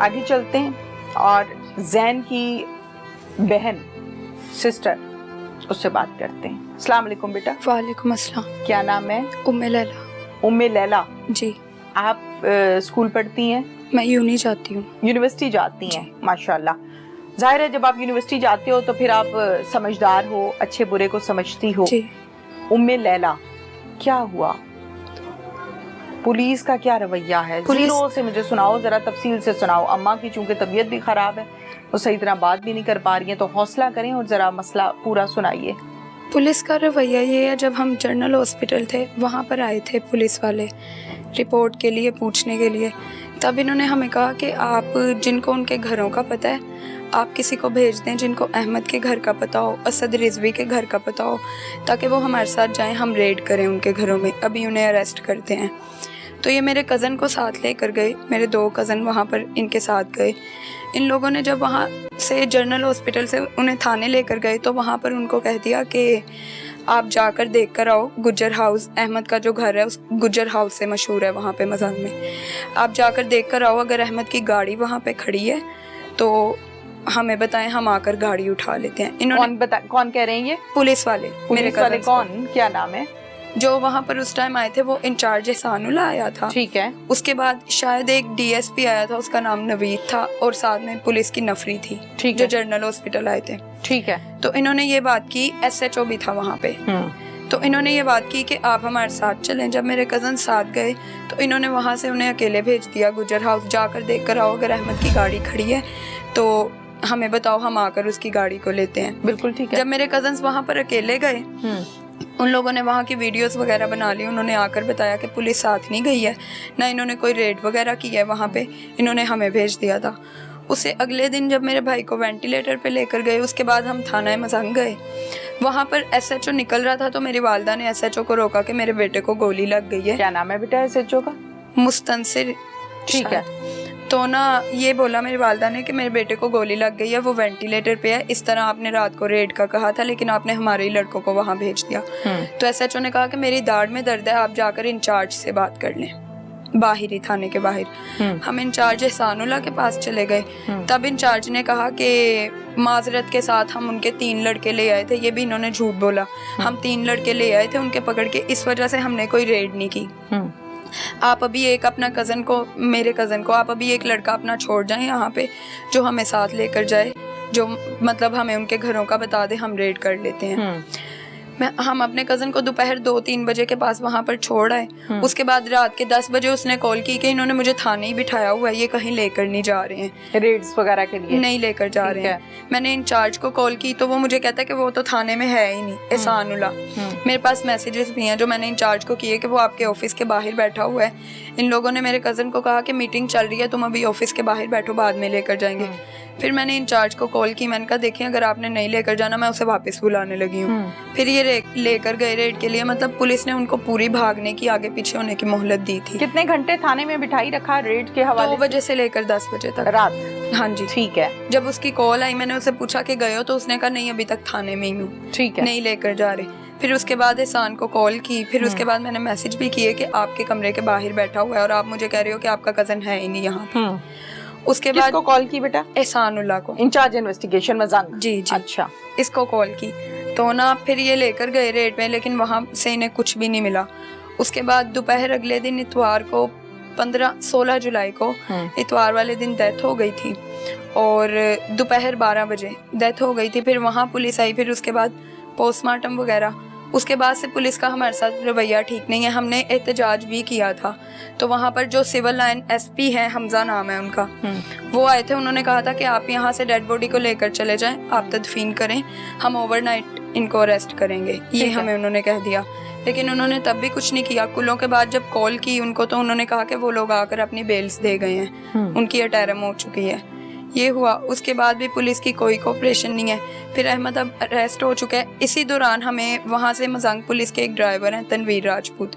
आगे चलते हैं और जैन की बहन सिस्टर उससे बात करते हैं। अस्सलाम वालेकुम बेटा। वालेकुम अस्सलाम। क्या नाम है? उम्मे लैला। उम्मे लैला जी। आप स्कूल पढ़ती हैं? मैं यूनी जाती हूँ। यूनिवर्सिटी जाती हैं, माशाल्लाह। जाहिर है जब आप यूनिवर्सिटी जाते हो तो फिर आप समझदार हो, अच्छे बुरे को समझती हो। जी। उम्मे लैला, क्या हुआ? पुलिस का क्या रवैया है? जीरो से मुझे सुनाओ, जरा तफसील से सुनाओ। अम्मा की चूंकि तबीयत भी खराब है, वो सही तरह बात भी नहीं कर पा रही हैं, तो हौसला करें और जरा मसला पूरा सुनाइए। पुलिस का रवैया ये है, जब हम जनरल हॉस्पिटल थे वहाँ पर आए थे पुलिस वाले रिपोर्ट के लिए पूछने के लिए, तब इन्होंने हमें कहा कि आप जिनको उनके घरों का पता है आप किसी को भेज दें, जिनको अहमद के घर का पता हो, असद रिजवी के घर का पता हो, ताकि वो हमारे साथ जाएं, हम रेड करें उनके घरों में, अभी उन्हें अरेस्ट करते हैं। तो ये मेरे कज़न को साथ लेकर गए, मेरे 2 कज़न वहाँ पर इनके साथ गए। इन लोगों ने जब वहाँ से जनरल हॉस्पिटल से उन्हें थाने लेकर गए तो वहाँ पर उनको कह दिया कि आप जाकर देख कर आओ गुज्जर हाउस, अहमद का जो घर है उस गुज्जर हाउस से मशहूर है वहाँ पे मज़ाक में, आप जाकर देख कर आओ, अगर अहमद की गाड़ी वहाँ पे खड़ी है तो हमें बताएं, हम आकर गाड़ी उठा लेते हैं। इन्होंने कौन कह रहे हैं ये? पुलिस वाले। मेरे वाले कौन, क्या नाम है? जो वहाँ पर उस टाइम आए थे वो इंचार्ज एहसानुल्लाह आया था। ठीक है। उसके बाद शायद एक डीएसपी आया था, उसका नाम नवीद था, और साथ में पुलिस की नफरी थी। ठीक जो जनरल हॉस्पिटल आए थे। ठीक है। तो इन्होंने ये बात की, एसएचओ भी था वहाँ पे, तो इन्होंने ये बात की कि आप हमारे साथ चलें। जब मेरे कज़न साथ गए तो इन्होंने वहाँ से उन्हें अकेले भेज दिया गुज्जर हाउस, जाकर देख कर आओ, अगर अहमद की गाड़ी खड़ी है तो हमें बताओ, हम आकर उसकी गाड़ी को लेते हैं। बिल्कुल ठीक है। जब मेरे कज़न्स वहाँ पर अकेले गए, उन लोगों ने वहाँ की वीडियोस वगैरह बना ली, उन्होंने आकर बताया कि पुलिस साथ नहीं गई है, ना इन्होंने कोई रेड वगैरह की है वहाँ पे, इन्होंने हमें भेज दिया था। उससे अगले दिन जब मेरे भाई को वेंटिलेटर पे लेकर गए, उसके बाद हम थाना मज़ंग गए। वहाँ पर एसएचओ निकल रहा था तो मेरी वालदा ने एसएचओ को रोका कि मेरे बेटे को गोली लग गई है। क्या नाम है बेटा एसएचओ का? मुस्तनसिर। ठीक है। तो ना ये बोला मेरी वालदा ने कि मेरे बेटे को गोली लग गई है, वो वेंटिलेटर पे है, इस तरह आपने रात को रेड का कहा था लेकिन आपने हमारे ही लड़कों को वहाँ भेज दिया। तो एसएचओ ने कहा कि मेरी दाढ़ में दर्द है, आप जाकर इंचार्ज से बात कर लें, बाहर ही थाने के बाहर। हम इंचार्ज एहसानुल्लाह के पास चले गए, तब इंचार्ज ने कहा कि माजरत के साथ हम उनके 3 लड़के ले आए थे। ये भी इन्होंने झूठ बोला, हम 3 लड़के ले आए थे उनके पकड़ के, इस वजह से हमने कोई रेड नहीं की। आप अभी एक अपना कज़न को, मेरे कज़न को, आप अभी एक लड़का अपना छोड़ जाएं यहाँ पे जो हमें साथ लेकर जाए, जो मतलब हमें उनके घरों का बता दे, हम रेड कर लेते हैं। हम अपने कज़न को दोपहर 2-3 बजे के पास वहाँ पर छोड़ आए। उसके बाद रात के 10 बजे उसने कॉल की कि इन्होंने मुझे थाने ही बिठाया हुआ है, ये कहीं लेकर नहीं जा रहे हैं, रेड्स वगैरह के लिए नहीं लेकर जा रहे हैं। मैंने इंचार्ज को कॉल की तो वो मुझे कहता है कि वो तो थाने में है ही नहीं, एहसानुल्लाह। मेरे पास मैसेजेस भी हैं जो मैंने इंचार्ज को किए कि वो आपके ऑफिस के बाहर बैठा हुआ है। इन लोगों ने मेरे कज़न को कहा कि मीटिंग चल रही है, तुम अभी ऑफिस के बाहर बैठो, बाद में लेकर जाएंगे। फिर मैंने इंचार्ज को कॉल की, मैंने कहा देखिए अगर आपने नहीं लेकर जाना मैं उसे वापस बुलाने लगी हूँ। फिर ये लेकर गए रेड के लिए, मतलब पुलिस ने उनको पूरी भागने की, आगे पीछे होने की मोहलत दी थी। कितने घंटे थाने में बिठाई रखा रेड के हवाले? 2 बजे से लेकर 10 बजे तक रात। हाँ जी। ठीक है। जब उसकी कॉल आई मैंने उसे पूछा कि गए हो, तो उसने कहा नहीं अभी तक थाने में ही हूँ। ठीक है। नहीं लेकर जा रहे। फिर उसके बाद एहसान को कॉल की, फिर उसके बाद मैंने मैसेज भी किए कि आपके कमरे के बाहर बैठा हुआ है और आप मुझे कह रहे हो कि आपका कज़न है ही नहीं यहाँ। उसके बाद किसको कॉल की बेटा? एहसानुल्लाह को, इंचार्ज इन्वेस्टिगेशन मज़ंग। जी जी। अच्छा, इसको कॉल की तो ना फिर ये लेकर गए रेड में, लेकिन वहाँ से इन्हें कुछ भी नहीं मिला। उसके बाद दोपहर अगले दिन इतवार को 16 जुलाई को इतवार वाले दिन डेथ हो गई थी और दोपहर 12 बजे डेथ हो गई थी। फिर वहाँ पुलिस आई, फिर उसके बाद पोस्टमार्टम वगैरह। उसके बाद से पुलिस का हमारे साथ रवैया ठीक नहीं है। हमने एहतजाज भी किया था, तो वहाँ पर जो सिविल लाइन एसपी हैं, हमजा नाम है उनका, वो आए थे। उन्होंने कहा था कि आप यहाँ से डेड बॉडी को लेकर चले जाएं, आप तदफीन करें, हम ओवरनाइट इनको अरेस्ट करेंगे, ये हमें उन्होंने कह दिया। लेकिन उन्होंने तब भी कुछ नहीं किया। कुलों के बाद जब कॉल की उनको तो उन्होंने कहा कि वो लोग आकर अपनी बेल्स दे गए हैं, उनकी अटैरम हो चुकी है। ये हुआ। उसके बाद भी पुलिस की कोई कोऑपरेशन नहीं है। फिर अहमद अब अरेस्ट हो चुका है। इसी दौरान हमें वहाँ से मजांग पुलिस के एक ड्राइवर हैं तनवीर राजपूत,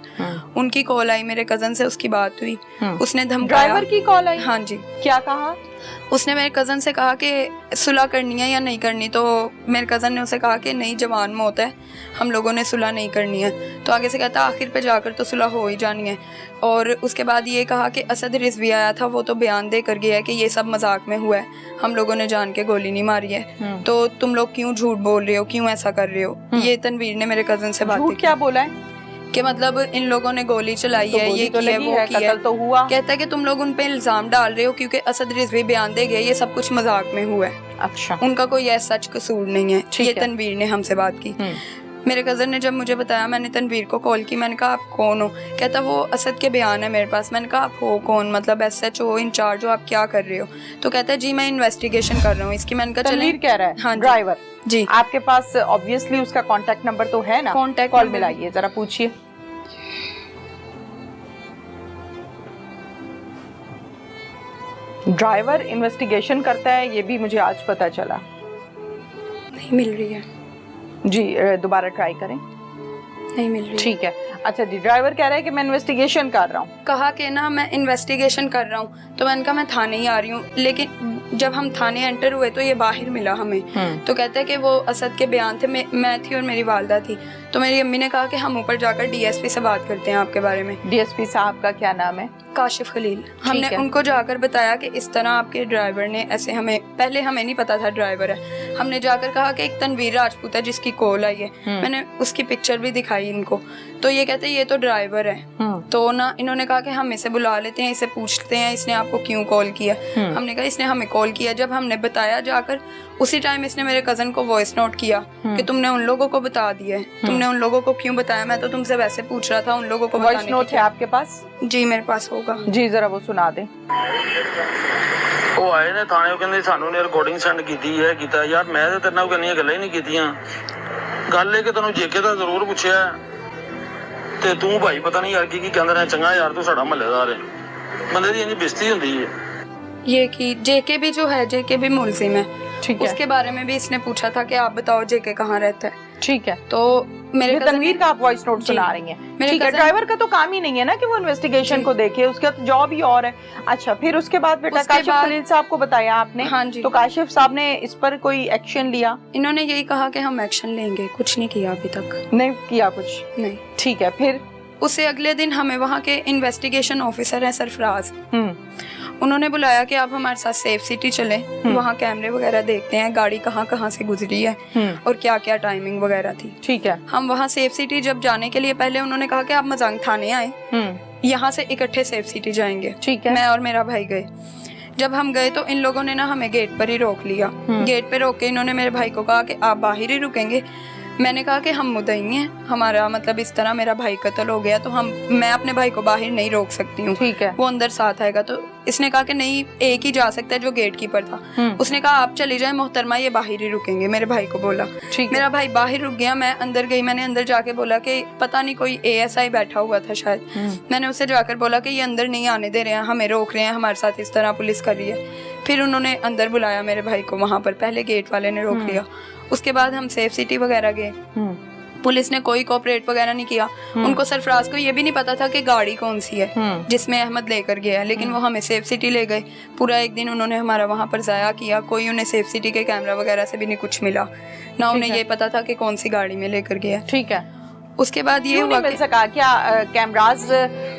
उनकी कॉल आई, मेरे कज़न से उसकी बात हुई, उसने धमकाया। ड्राइवर की कॉल आई? हाँ जी। क्या कहा? उसने मेरे कज़न से कहा कि सुलह करनी है या नहीं करनी, तो मेरे कज़न ने उसे कहा कि नहीं, जवान मौत है, हम लोगों ने सुलह नहीं करनी है। तो आगे से कहता आखिर पे जाकर तो सुलह हो ही जानी है। और उसके बाद ये कहा कि असद रिजवी आया था, वो तो बयान दे कर गया है कि ये सब मजाक में हुआ है, हम लोगों ने जान के गोली नहीं मारी है, तो तुम लोग क्यों झूठ बोल रहे हो, क्यों ऐसा कर रहे हो। ये तनवीर ने मेरे कज़न से बात की। क्या बोला है? कि मतलब इन लोगों ने गोली चलाई तो है, ये तो किया, वो किया, तो हुआ। कहता है कि तुम लोग उन पे इल्जाम डाल रहे हो क्योंकि असद रिजवी बयान दे गए, ये सब कुछ मजाक में हुआ है। अच्छा। उनका कोई ऐसा सच कसूर नहीं है। ये तनवीर ने हमसे बात की। मेरे कज़न ने जब मुझे बताया, मैंने तनवीर को कॉल की, मैंने कहा आप कौन हो? कहता वो असद के बयान है मेरे पास। मैंने कहा आप हो कौन, मतलब SHO इंचार्ज हो, आप क्या कर रहे हो? तो कहता है जी मैं इन्वेस्टिगेशन कर रहा हूँ इसकी। मैंने कहा तनवीर कह रहा है? हाँ ड्राइवर जी। आपके पास ऑब्वियसली उसका कॉन्टेक्ट नंबर तो है ना? कॉन्टेक्ट कॉल मिलाइए जरा, पूछिए। ड्राइवर इन्वेस्टिगेशन करता है, ये भी मुझे आज पता चला। नहीं मिल रही है जी, दोबारा ट्राई करें। नहीं मिल रही। ठीक है। अच्छा जी, ड्राइवर कह रहा है कि मैं इन्वेस्टिगेशन कर रहा हूँ। कहा कि ना मैं इन्वेस्टिगेशन कर रहा हूँ, तो मैंने कहा मैं थाने ही आ रही हूँ। लेकिन जब हम थाने एंटर हुए तो ये बाहर मिला हमें। तो कहते हैं कि वो असद के बयान थे, मैं थी और मेरी वालदा थी। तो मेरी अम्मी ने कहा कि हम ऊपर जाकर DSP से बात करते हैं आपके बारे में। DSP साहब का क्या नाम है? काशिफ खलील। हमने उनको जाकर बताया कि इस तरह आपके ड्राइवर ने ऐसे, पहले हमें नहीं पता था ड्राइवर है। हमने जाकर कहा कि एक तनवीर राजपूत है जिसकी कॉल आई है, मैंने उसकी पिक्चर भी दिखाई इनको। तो ये कहते ये तो ड्राइवर है। तो ना इन्होंने कहा कि हम इसे बुला लेते हैं, इसे पूछते हैं इसने आपको क्यों कॉल किया। हमने कहा इसने हमें कॉल किया। जब हमने बताया जाकर, उसी टाइम इसने मेरे कज़न को वॉइस नोट किया कि तुमने उन लोगों को बता दिया है, तुमने उन लोगों को क्यों बताया, मैं तो तुमसे वैसे पूछ रहा था, उन लोगों को वॉइस नोट है आपके पास? जी मेरे पास होगा जी, जरा वो सुना दे। ਉਹ ਆਏ ਨੇ ਥਾਣੇ, ਉਹ ਕਹਿੰਦੇ ਸਾਨੂੰ ਨੇ ਰਿਕਾਰਡਿੰਗ ਸੈਂਡ ਕੀਤੀ ਹੈ, ਕੀਤਾ ਯਾਰ ਮੈਂ ਤੇ ਤੇਰੇ ਨਾਲ ਕੰਨੀਆਂ ਗੱਲਾਂ ਹੀ ਨਹੀਂ ਕੀਤੀਆਂ। ਗੱਲ ਇਹ ਕਿ ਤੈਨੂੰ ਜੇਕੇ ਦਾ ਜ਼ਰੂਰ ਪੁੱਛਿਆ ਤੇ ਤੂੰ ਭਾਈ ਪਤਾ ਨਹੀਂ ਯਾਰ ਕੀ ਕਹਿੰਦੇ ਨੇ, ਚੰਗਾ ਯਾਰ ਤੂੰ ਸਾਡਾ ਮਹੱਲੇਦਾਰ ਹੈ, ਬੰਦੇ ਦੀ ਇੰਨੀ ਬੇਇੱਜ਼ਤੀ ਹੁੰਦੀ है। ये कि जेके भी जो है, जेके भी मुलजिम है। ठीक है। उसके बारे में भी इसने पूछा था कि आप बताओ जेके कहाँ रहता है। ठीक है। तो मेरे तनवीर का आप वॉइस नोट सुना रही हैं। ठीक है। ड्राइवर का तो काम ही नहीं है ना कि वो इन्वेस्टिगेशन को देखे, उसका तो जॉब ही और है। अच्छा, फिर उसके बाद बेटा काशिफ खलील साहब को बताया आपने? हाँ जी। तो काशिफ साहब ने इस पर कोई एक्शन लिया? इन्होंने यही कहा कि हम एक्शन लेंगे, कुछ नहीं किया अभी तक। नहीं किया कुछ? नहीं। ठीक है। फिर उससे अगले दिन हमें वहाँ के इन्वेस्टिगेशन ऑफिसर हैं सरफराज, उन्होंने बुलाया कि आप हमारे साथ सेफ सिटी चलें, वहाँ कैमरे वगैरह देखते हैं, गाड़ी कहाँ कहाँ से गुजरी है और क्या क्या टाइमिंग वगैरह थी। ठीक है। हम वहाँ सेफ सिटी जब जाने के लिए, पहले उन्होंने कहा कि आप मजांग थाने आए, यहाँ से इकट्ठे सेफ सिटी जाएंगे। ठीक है। मैं और मेरा भाई गए। जब हम गए तो इन लोगों ने ना हमें गेट पर ही रोक लिया। गेट पे रोक के इन्होंने मेरे भाई को कहा कि आप बाहर ही रुकेंगे। मैंने कहा कि हम मुद्दई हैं, हमारा मतलब इस तरह मेरा भाई कत्ल हो गया, तो मैं अपने भाई को बाहर नहीं रोक सकती हूँ। ठीक है। वो अंदर साथ आएगा। तो इसने कहा कि नहीं, एक ही जा सकता है जो गेट कीपर था। उसने कहा आप चली जाए मोहतरमा, ये बाहर ही रुकेंगे, मेरे भाई को बोला। मेरा भाई बाहर रुक गया, मैं अंदर गई। मैंने अंदर जाके बोला कि पता नहीं कोई ASI बैठा हुआ था शायद, मैंने उससे जाकर बोला कि ये अंदर नहीं आने दे रहे हैं, हमें रोक रहे हैं, हमारे साथ इस तरह पुलिस कर रही है। फिर उन्होंने अंदर बुलाया मेरे भाई को, वहां पर पहले गेट वाले ने रोक लिया। उसके बाद हम सेफ सिटी वगैरह गए, पुलिस ने कोई कोऑपरेट वगैरह नहीं किया। उनको सरफराज को ये भी नहीं पता था कि गाड़ी कौन सी है जिसमें अहमद लेकर गया है, लेकिन वो हमें सेफ सिटी ले गए। पूरा एक दिन उन्होंने हमारा वहाँ पर ज़ाया किया। कोई उन्हें सेफ सिटी के कैमरा वगैरह से भी नहीं कुछ मिला, ना उन्हें ये पता था कि कौन सी गाड़ी में लेकर गया। ठीक है। उसके बाद ये हुआ मिल सका क्या? कैमरास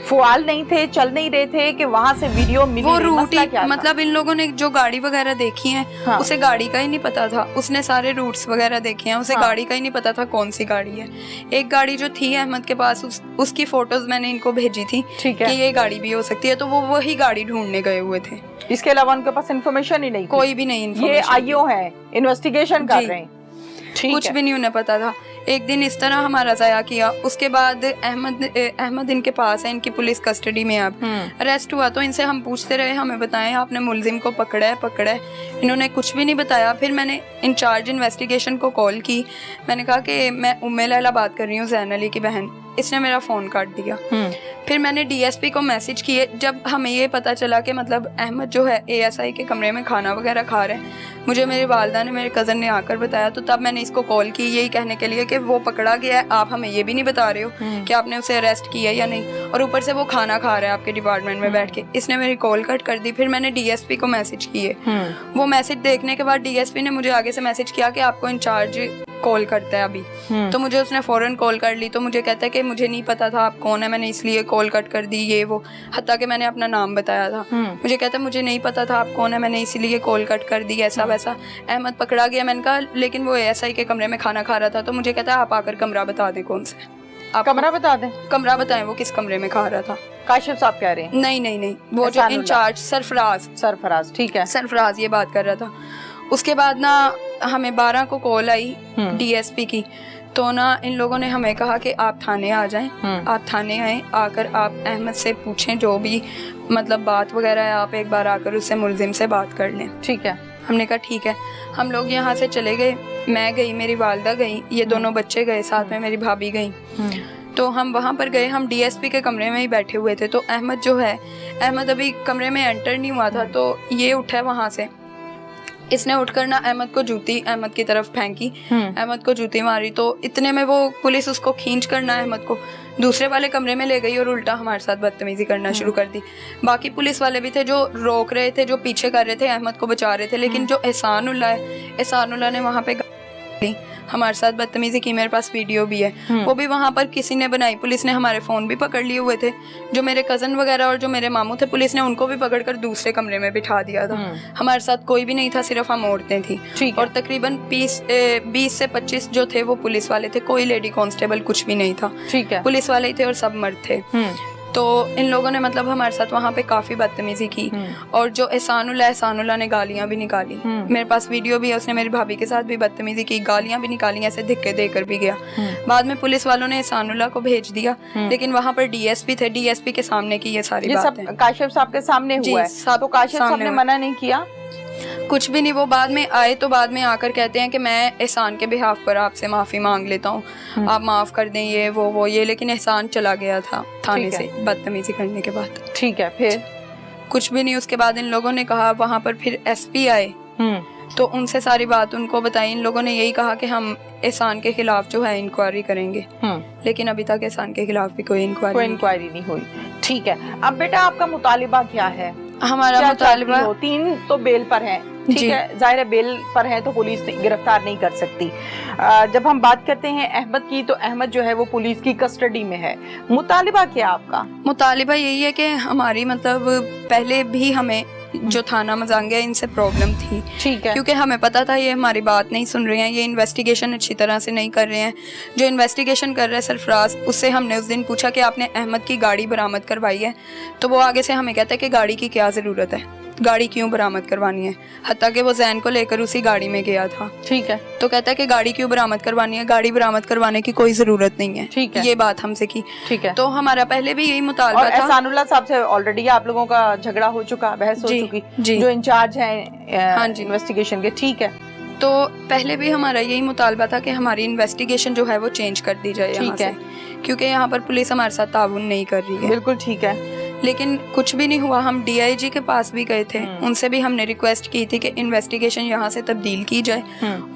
फुआल नहीं थे, चल नहीं रहे थे कि वहाँ से वीडियो मिली? वो रूट ही, मतलब इन लोगों ने जो गाड़ी वगैरह देखी है, हाँ। उसे गाड़ी का ही नहीं पता था। उसने सारे रूट्स वगैरह देखे हैं, उसे हाँ। गाड़ी का ही नहीं पता था कौन सी गाड़ी है। एक गाड़ी जो थी अहमद के पास, उसकी फोटोज मैंने इनको भेजी थी कि ये गाड़ी भी हो सकती है, तो वो वही गाड़ी ढूंढने गए हुए थे। इसके अलावा उनके पास इन्फॉर्मेशन ही नहीं, कोई भी नहीं। ये IO है, इन्वेस्टिगेशन कर रहे हैं, कुछ भी नहीं उन्हें पता था। एक दिन इस तरह हमारा ज़ाया किया। उसके बाद अहमद इनके पास है, इनकी पुलिस कस्टडी में अब अरेस्ट हुआ। तो इनसे हम पूछते रहे, हमें बताएं आपने मुलजिम को पकड़ा है। इन्होंने कुछ भी नहीं बताया। फिर मैंने इंचार्ज इन्वेस्टिगेशन को कॉल की। मैंने कहा कि मैं उम्मे लैला बात कर रही हूँ, जैन अली की बहन। इसने मेरा फ़ोन काट दिया। फिर मैंने डीएसपी को मैसेज किए। जब हमें ये पता चला कि मतलब अहमद जो है एएसआई के कमरे में खाना वगैरह खा रहे हैं, मुझे मेरी वालदा ने, मेरे कज़न ने आकर बताया, तो तब मैंने इसको कॉल की यही कहने के लिए कि वो पकड़ा गया है, आप हमें ये भी नहीं बता रहे हो कि आपने उसे अरेस्ट किया या नहीं, और ऊपर से वो खाना खा रहा है आपके डिपार्टमेंट में बैठ के। इसने मेरी कॉल कट कर दी। फिर मैंने डीएसपी को मैसेज किए। वो मैसेज देखने के बाद डीएसपी ने मुझे आगे से मैसेज किया कि आपको इंचार्ज कॉल करता है अभी। तो मुझे उसने फ़ौरन कॉल कर ली। तो मुझे कहता है कि मुझे नहीं पता था आप कौन है, मैंने इसलिए कॉल कट कर दी, ये वो, हत्ता कि मैंने अपना नाम बताया था। मुझे कहता है मुझे नहीं पता था आप कौन है, मैंने इसलिए कॉल कट कर दी, ऐसा वैसा। अहमद पकड़ा गया। मैंने कहा लेकिन वो एएसआई के कमरे में खाना खा रहा था। तो मुझे कहता है आप आकर कमरा बता दें कौन सा, आप कमरा बता दें। कमरा बताएं वो किस कमरे में खा रहा था। काशिफ साहब कह रहे हैं नहीं, वो जो इंचार्ज सरफराज, ठीक है, सरफराज ये बात कर रहा था। उसके बाद ना हमें 12 को कॉल आई डीएसपी की। तो ना इन लोगों ने हमें कहा कि आप थाने आ जाएं। आप थाने आए, आकर आप अहमद से पूछें जो भी मतलब बात वगैरह है, आप एक बार आकर उससे मुलजिम से बात कर लें। ठीक है। हमने कहा ठीक है। हम लोग यहाँ से चले गए। मैं गई, मेरी वालदा गई, ये दोनों बच्चे गए, साथ में मेरी भाभी गई। तो हम वहाँ पर गए। हम डीएसपी के कमरे में ही बैठे हुए थे। तो अहमद जो है, अहमद अभी कमरे में एंटर नहीं हुआ था। तो ये उठा वहाँ से, इसने उठकर ना अहमद को जूती अहमद की तरफ फेंकी, अहमद को जूती मारी। तो इतने में वो पुलिस उसको खींच कर ना अहमद को दूसरे वाले कमरे में ले गई और उल्टा हमारे साथ बदतमीजी करना शुरू कर दी। बाकी पुलिस वाले भी थे जो रोक रहे थे, जो पीछे कर रहे थे, अहमद को बचा रहे थे। लेकिन जो एहसानुल्लाह है, एहसानुल्लाह ने वहाँ पे हमारे साथ बदतमीजी की। मेरे पास वीडियो भी है, वो भी वहाँ पर किसी ने बनाई। पुलिस ने हमारे फ़ोन भी पकड़ लिए हुए थे। जो मेरे कज़न वगैरह और जो मेरे मामू थे, पुलिस ने उनको भी पकड़कर दूसरे कमरे में बिठा दिया था। हमारे साथ कोई भी नहीं था, सिर्फ हम औरतें थी। और तकरीबन 20 से 25 जो थे वो पुलिस वाले थे। कोई लेडी कांस्टेबल कुछ भी नहीं था। ठीक है। पुलिस वाले ही थे और सब मर्द थे। तो इन लोगों ने मतलब हमारे साथ वहाँ पे काफ़ी बदतमीजी की। और जो एहसानुल्लाह ने गालियाँ भी निकाली। मेरे पास वीडियो भी है, उसने मेरी भाभी के साथ भी बदतमीजी की, गालियाँ भी निकाली, ऐसे धिक्के देकर भी गया। बाद में पुलिस वालों ने एहसानुल्लाह को भेज दिया। लेकिन वहाँ पर डीएसपी थे, डीएसपी के सामने की ये सारी बात है। काशिफ साहब के सामने हुआ है। तो काशिफ साहब ने मना नहीं किया कुछ भी नहीं। वो बाद में आए तो बाद में आकर कहते हैं कि मैं एहसान के बिहाफ पर आपसे माफ़ी मांग लेता हूँ, आप माफ़ कर दें, ये वो ये। लेकिन एहसान चला गया था थाने से बदतमीजी करने के बाद। ठीक है। फिर कुछ भी नहीं। उसके बाद इन लोगों ने कहा, वहाँ पर फिर एसपी आए तो उनसे सारी बात उनको बताई। इन लोगों ने यही कहा कि हम एहसान के खिलाफ जो है इंक्वायरी करेंगे। लेकिन अभी तक एहसान के खिलाफ भी कोई इंक्वायरी नहीं हुई। ठीक है। अब बेटा आपका मुतालिबा क्या है? हमारा मुतालिबा 3 तो बेल पर हैं, ठीक है, जाहिर है बेल पर है तो पुलिस गिरफ्तार नहीं कर सकती। जब हम बात करते हैं अहमद की, तो अहमद जो है वो पुलिस की कस्टडी में है। मुतालिबा क्या आपका? मुतालिबा यही है कि हमारी मतलब पहले भी हमें जो थाना मजांगे इनसे प्रॉब्लम थी। ठीक है। क्योंकि हमें पता था ये हमारी बात नहीं सुन रहे हैं, ये इन्वेस्टिगेशन अच्छी तरह से नहीं कर रहे हैं। जो इन्वेस्टिगेशन कर रहे हैं सरफराज, उससे हमने उस दिन पूछा कि आपने अहमद की गाड़ी बरामद करवाई है? तो वो आगे से हमें कहता है कि गाड़ी की क्या ज़रूरत है, गाड़ी क्यों बरामद करवानी है। हत्ता कि वो जैन को लेकर उसी गाड़ी में गया था। ठीक है। तो कहता है कि गाड़ी क्यों बरामद करवानी है, गाड़ी बरामद करवाने की कोई जरूरत नहीं है। ठीक है। ये बात हमसे की। ठीक है। तो हमारा पहले भी यही मुतालबा था। एहसानुल्लाह साहब से ऑलरेडी आप लोगों का झगड़ा हो चुका, बहस हो चुकी, जो इंचार्ज हैं हाँ जी इन्वेस्टिगेशन के। ठीक है। तो पहले भी हमारा यही मुतालबा था कि हमारी इन्वेस्टिगेशन जो है वो चेंज कर दी जाए यहाँ से, क्योंकि यहाँ पर पुलिस हमारे साथ ताउन नहीं कर रही है। बिल्कुल ठीक है। लेकिन कुछ भी नहीं हुआ। हम डीआईजी के पास भी गए थे, उनसे भी हमने रिक्वेस्ट की थी कि इन्वेस्टिगेशन यहाँ से तब्दील की जाए।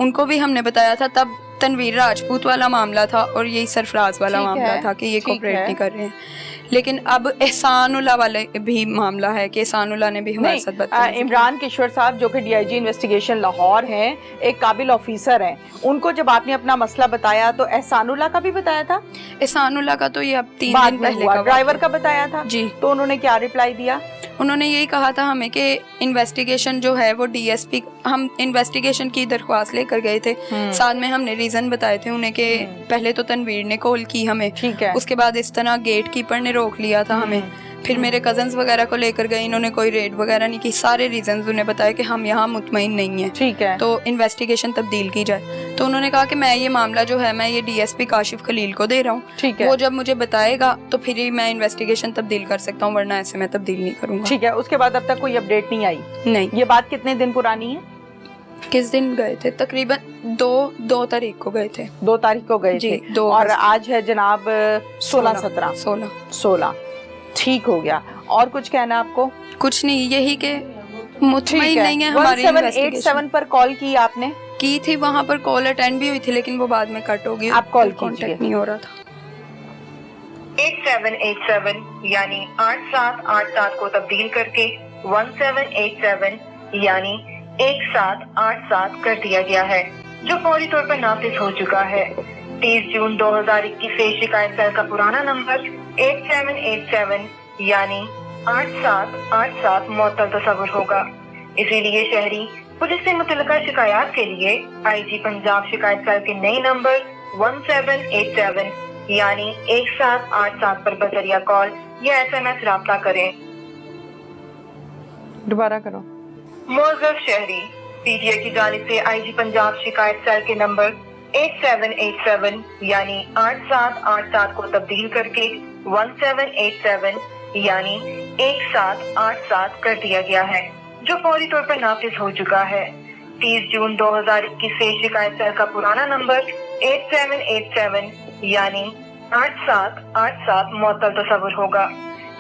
उनको भी हमने बताया था, तब तनवीर राजपूत वाला मामला था और यही सरफराज वाला मामला था कि ये कोऑपरेट नहीं कर रहे हैं। लेकिन अब एहसानुल्लाह वाले भी मामला है कि एहसानुल्लाह ने भी हमारे साथ बताया। इमरान किशोर साहब जो कि डीआईजी इन्वेस्टिगेशन लाहौर हैं, एक काबिल ऑफिसर हैं, उनको जब आपने अपना मसला बताया तो एहसानुल्लाह का भी बताया था? एहसानुल्लाह का तो ये अब 3 दिन पहले का ड्राइवर का बताया था जी। तो उन्होंने क्या रिप्लाई दिया? उन्होंने यही कहा था हमें कि इन्वेस्टिगेशन जो है वो डीएसपी, हम इन्वेस्टिगेशन की दरख्वास्त लेकर गए थे, साथ में हमने रीजन बताए थे उन्हें कि पहले तो तनवीर ने कॉल की हमें, ठीक है, उसके बाद इस तरह गेट कीपर ने रोक लिया था हमें, फिर मेरे कजन्स वगैरह को लेकर गए, इन्होंने कोई रेड वगैरह नहीं की, सारे रीजंस उन्हें बताया कि हम यहाँ मुतमईन नहीं है, ठीक है, तो इन्वेस्टिगेशन तब्दील की जाए। तो उन्होंने कहा कि मैं ये मामला जो है मैं ये डीएसपी काशिफ खलील को दे रहा हूँ, ठीक है, वो जब मुझे बताएगा तो फिर ही मैं इन्वेस्टिगेशन तब्दील कर सकता हूँ, वरना ऐसे मैं तब्दील नहीं करूँगा। ठीक है। उसके बाद अब तक कोई अपडेट नहीं आई? नहीं। ये बात कितने दिन पुरानी है? किस दिन गए थे? तकरीबन 2 तारीख को गए थे। 2 तारीख को गए जी, थे 2 और अगस्त। आज है जनाब 16-17 16 ठीक हो गया। और कुछ कहना आपको? कुछ नहीं, यही के ठीक मुतमईन है। नहीं है हमारी 1787 पर कॉल की आपने? की थी, वहाँ पर कॉल अटेंड भी हुई थी लेकिन वो बाद में कट हो गई। आप कॉल कीजिए। कांटेक्ट नहीं हो रहा था। 8787 यानी 8787 को तब्दील करके 1787 यानी 1787 कर दिया गया है, जो फौरी तौर पर नाफिज हो चुका है। 30 जून 2021 से शिकायत सेल का पुराना नंबर 8787 यानी 8787 मुअत्तल तस्वुर होगा। इसीलिए शहरी पुलिस से मुतल्लिका शिकायत के लिए आईजी पंजाब शिकायत सेल के नए नंबर 1787 यानी 1787 पर बजरिया कॉल या SMS राब्ता करें। दोबारा करो। मोअज़्ज़फ़ शहरी पीटीए की जानिब से आईजी पंजाब शिकायत सेल के नंबर 8787 यानी 8787 को तब्दील करके 1787 यानी 1787 कर दिया गया है, जो फौरी तौर पर नाफिज हो चुका है। 30 जून 2021 से शिकायत सेल का पुराना नंबर 8787 यानी 8787 मुअत्तल तस्वुर होगा।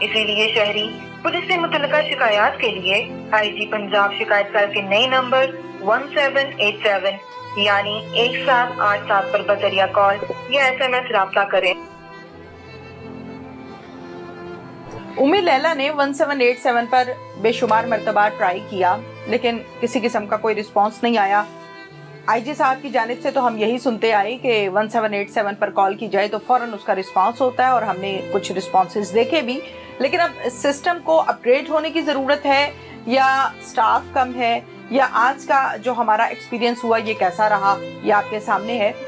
इसीलिए शहरी पुलिस से मुतल्लिका शिकायत के लिए आईजी पंजाब शिकायत सेल के नए नंबर 1787 यानी 1787 पर बजरिया कॉल या SMS राब्ता करें। उम्मे लैला ने 1787 पर बेशुमार मर्तबा ट्राई किया लेकिन किसी किस्म का कोई रिस्पांस नहीं आया। आईजी साहब की जानिब से तो हम यही सुनते आए कि 1787 पर कॉल की जाए तो फौरन उसका रिस्पांस होता है और हमने कुछ रिस्पांसेस देखे भी, लेकिन अब सिस्टम को अपग्रेड होने की ज़रूरत है या स्टाफ कम है या आज का जो हमारा एक्सपीरियंस हुआ ये कैसा रहा, ये आपके सामने है।